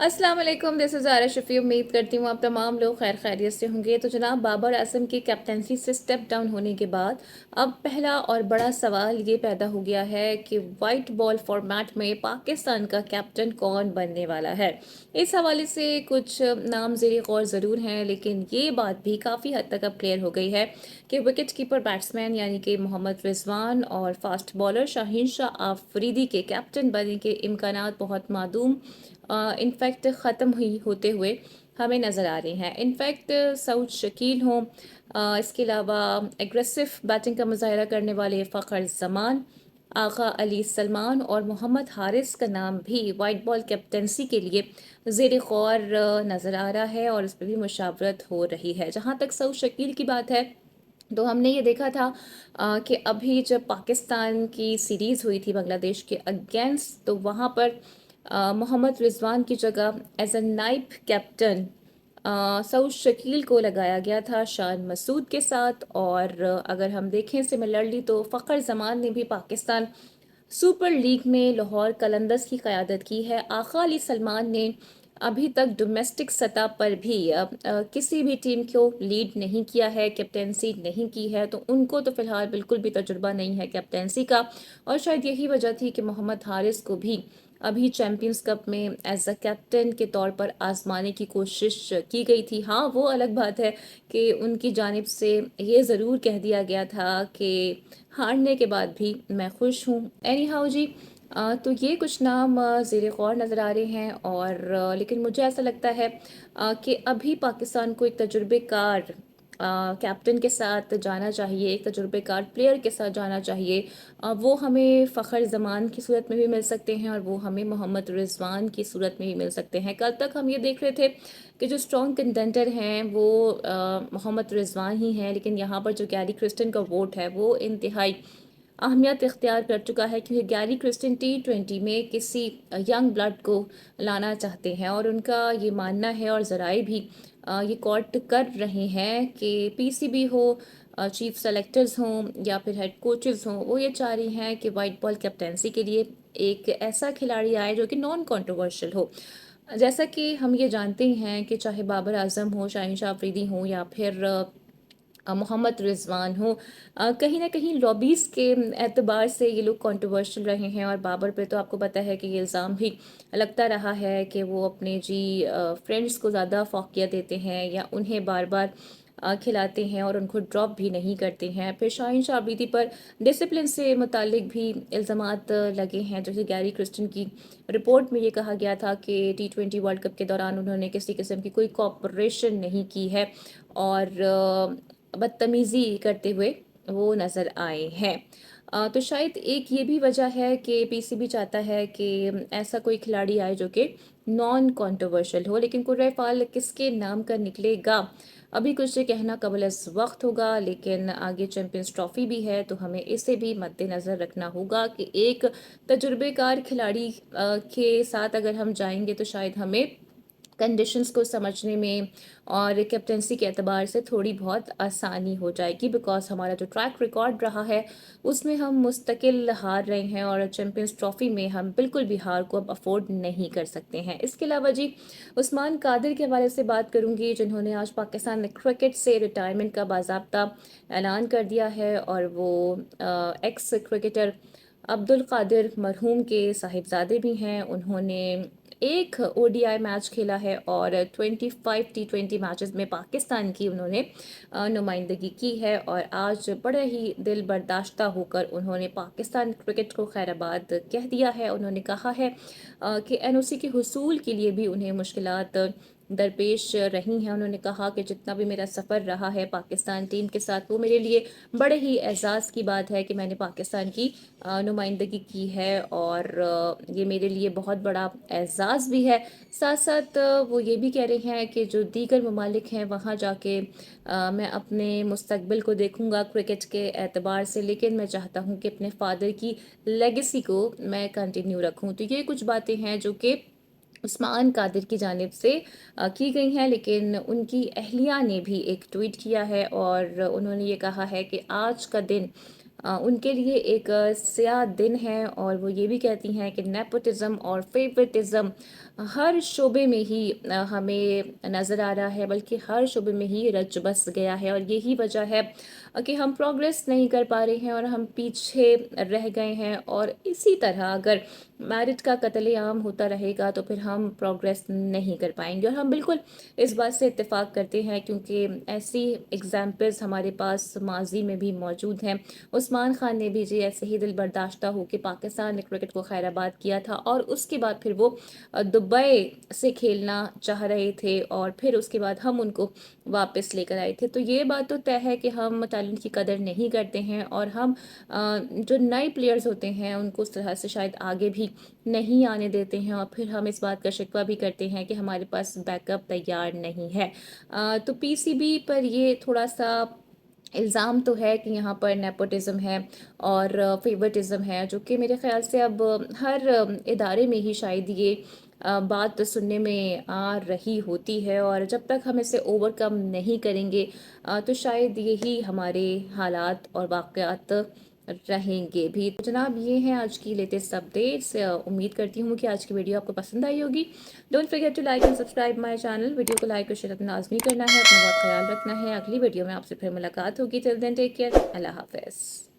अस्सलाम वालेकुम, this is आरा शफ़ी। उम्मीद करती हूँ आप तमाम लोग खैर खैरियत से होंगे। तो जनाब, बाबर आजम की कैप्टनसी से स्टेप डाउन होने के बाद अब पहला और बड़ा सवाल ये पैदा हो गया है कि वाइट बॉल फॉर्मेट में पाकिस्तान का कैप्टन कौन बनने वाला है। इस हवाले से कुछ नाम ज़ेर गौर ज़रूर हैं, लेकिन ये बात भी काफ़ी हद तक अब क्लियर हो गई है कि विकेट कीपर बैट्समैन यानी कि मोहम्मद रिजवान और फास्ट बॉलर शाहीन शाह आफरीदी के कैप्टन बनने के इम्कानात बहुत मादूम, इनफैक्ट ख़त्म हुई होते हुए हमें नज़र आ रही हैं। इनफैक्ट सऊद शकील हों, इसके अलावा एग्रेसिव बैटिंग का मुजाहरा करने वाले फ़खर जमान, आगा अली सलमान और मोहम्मद हारिस का नाम भी वाइट बॉल कैप्टनसी के लिए ज़ेर गौर नज़र आ रहा है और इस पर भी मुशावरत हो रही है। जहाँ तक सऊद शकील की बात है, तो हमने ये देखा था कि अभी जब पाकिस्तान की सीरीज़ हुई थी बांग्लादेश के अगेंस्ट, तो वहाँ पर मोहम्मद रिजवान की जगह एज अ नाइब कैप्टन सऊद शकील को लगाया गया था शान मसूद के साथ। और अगर हम देखें सिमिलरली, तो फ़खर जमान ने भी पाकिस्तान सुपर लीग में लाहौर कलंदर्स की क़यादत की है। आगा अली सलमान ने अभी तक डोमेस्टिक सतह पर भी किसी भी टीम को लीड नहीं किया है, कैप्टेंसी नहीं की है, तो उनको तो फ़िलहाल बिल्कुल भी तजुर्बा नहीं है कैप्टेंसी का। और शायद यही वजह थी कि मोहम्मद हारिस को भी अभी चैम्पियंस कप में एज अ कैप्टन के तौर पर आजमाने की कोशिश की गई थी। हाँ, वो अलग बात है कि उनकी जानिब से ये ज़रूर कह दिया गया था कि हारने के बाद भी मैं खुश हूँ। एनी हाउ जी, तो ये कुछ नाम ज़ेर गौर नज़र आ रहे हैं। और लेकिन मुझे ऐसा लगता है कि अभी पाकिस्तान को एक तजुर्बेकार कैप्टन के साथ जाना चाहिए, एक तजुर्बेकार प्लेयर के साथ जाना चाहिए। वो हमें फ़खर ज़मान की सूरत में भी मिल सकते हैं और वो हमें मोहम्मद रिजवान की सूरत में भी मिल सकते हैं। कल तक हम ये देख रहे थे कि जो स्ट्रॉन्ग कंटेंडर हैं वो मोहम्मद रिजवान ही हैं, लेकिन यहाँ पर जो गैरी क्रिस्टन का वोट है वो इंतहाई अहमियत इख्तियार कर चुका है, क्योंकि गैरी क्रिस्टन T20 में किसी यंग ब्लड को लाना चाहते हैं और उनका ये मानना है और ज़राए भी ये कोट कर रहे हैं कि पीसीबी हो, चीफ सेलेक्टर्स हों या फिर हेड कोचेस हों, वो ये चाह रही हैं कि वाइट बॉल कैप्टेंसी के लिए एक ऐसा खिलाड़ी आए जो कि नॉन कंट्रोवर्शियल हो। जैसा कि हम ये जानते ही हैं कि चाहे बाबर आजम हो, शाहीन शाह अफरीदी हो या फिर मोहम्मद रिजवान हो, कहीं ना कहीं लॉबीज़ के एतबार से ये लोग कंट्रोवर्शियल रहे हैं। और बाबर पे तो आपको पता है कि ये इल्ज़ाम भी लगता रहा है कि वो अपने फ्रेंड्स को ज़्यादा फौकियत देते हैं या उन्हें बार बार खिलाते हैं और उनको ड्रॉप भी नहीं करते हैं। फिर शाहीन शाह अफरीदी पर डिसिप्लिन से मुतालिक भी इल्ज़ामात लगे हैं, जैसे गैरी क्रिस्टन की रिपोर्ट में ये कहा गया था कि T20 वर्ल्ड कप के दौरान उन्होंने किसी किस्म की कोई कॉपरेशन नहीं की है और बदतमीज़ी करते हुए वो नज़र आए हैं। तो शायद एक ये भी वजह है कि पीसीबी चाहता है कि ऐसा कोई खिलाड़ी आए जो कि नॉन कंट्रोवर्शियल हो, लेकिन कुर्रे फाल किसके नाम का निकलेगा अभी कुछ कहना कबल अज़ वक्त होगा। लेकिन आगे चैंपियंस ट्रॉफी भी है, तो हमें इसे भी मद्देनज़र रखना होगा कि एक तजुर्बेकार खिलाड़ी के साथ अगर हम जाएंगे तो शायद हमें कंडीशंस को समझने में और कैप्टेंसी के एतबार से थोड़ी बहुत आसानी हो जाएगी, बिकॉज हमारा जो ट्रैक रिकॉर्ड रहा है उसमें हम मुस्तकिल हार रहे हैं और चैम्पियंस ट्रॉफी में हम बिल्कुल भी हार को अब अफोर्ड नहीं कर सकते हैं। इसके अलावा जी, उस्मान कादिर के हवाले से बात करूंगी, जिन्होंने आज पाकिस्तान क्रिकेट से रिटायरमेंट का बाज़ाब्ता ऐलान कर दिया है। और वो एक्स क्रिकेटर अब्दुल कादिर मरहूम के साहिबजादे भी हैं। उन्होंने एक ओडीआई मैच खेला है और 25 T20 मैचेस में पाकिस्तान की उन्होंने नुमाइंदगी की है। और आज बड़े ही दिल बर्दाश्ता होकर उन्होंने पाकिस्तान क्रिकेट को खैराबाद कह दिया है। उन्होंने कहा है कि एनओसी के हुसूल के लिए भी उन्हें मुश्किलात दरपेश रही हैं। उन्होंने कहा कि जितना भी मेरा सफ़र रहा है पाकिस्तान टीम के साथ, वो मेरे लिए बड़े ही एज़ाज़ की बात है कि मैंने पाकिस्तान की नुमाइंदगी की है और ये मेरे लिए बहुत बड़ा एज़ाज़ भी है। साथ साथ वो ये भी कह रहे हैं कि जो दीगर ममालिक हैं वहाँ जाके मैं अपने मुस्तकबिल को देखूँगा क्रिकेट के एतबार से, लेकिन मैं चाहता हूँ कि अपने फादर की लेगेसी को मैं कंटिन्यू रखूँ। तो ये कुछ बातें हैं जो कि उस्मान कादिर की जानिब से की गई हैं, लेकिन उनकी अहलिया ने भी एक ट्वीट किया है और उन्होंने ये कहा है कि आज का दिन उनके लिए एक स्याह दिन है। और वो ये भी कहती हैं कि नेपोटिज्म और फेवरेटिज्म हर शोबे में ही हमें नज़र आ रहा है, बल्कि हर शोबे में ही रच बस गया है। और यही वजह है कि हम प्रोग्रेस नहीं कर पा रहे हैं और हम पीछे रह गए हैं। और इसी तरह अगर मैरिट का कत्लेआम होता रहेगा तो फिर हम प्रोग्रेस नहीं कर पाएंगे। और हम बिल्कुल इस बात से इत्तेफाक करते हैं, क्योंकि ऐसी एग्जाम्पल्स हमारे पास माजी में भी मौजूद हैं। उस्मान खान ने भी जी ऐसे ही दिल बर्दाश्ता हो के पाकिस्तान ने क्रिकेट को खैराबाद किया था, और उसके बाद फिर वो दुबई से खेलना चाह रहे थे, और फिर उसके बाद हम उनको वापस लेकर आए थे। तो ये बात तो तय है कि हम टैलेंट की कदर नहीं करते हैं, और हम जो नए प्लेयर्स होते हैं उनको उस तरह से शायद आगे भी नहीं आने देते हैं। और फिर हम इस बात का शिकवा भी करते हैं कि हमारे पास बैकअप तैयार नहीं है। तो पीसीबी पर ये थोड़ा सा इल्ज़ाम तो है कि यहाँ पर नेपोटिज़म है और फेवरटिज़म है, जो कि मेरे ख्याल से अब हर इदारे में ही शायद ये बात सुनने में आ रही होती है। और जब तक हम इसे ओवरकम नहीं करेंगे तो शायद यही हमारे हालात और वाक़यात रहेंगे भी। तो जनाब, ये हैं आज की लेटेस्ट अपडेट्स। उम्मीद करती हूँ कि आज की वीडियो आपको पसंद आई होगी। Don't forget to like and subscribe my channel. Video को लाइक और शेयर अपना लाजमी करना है। अपना बहुत ख्याल रखना है। अगली वीडियो में आपसे फिर मुलाकात होगी। Till then take care. अल्लाह हाफ़िज़।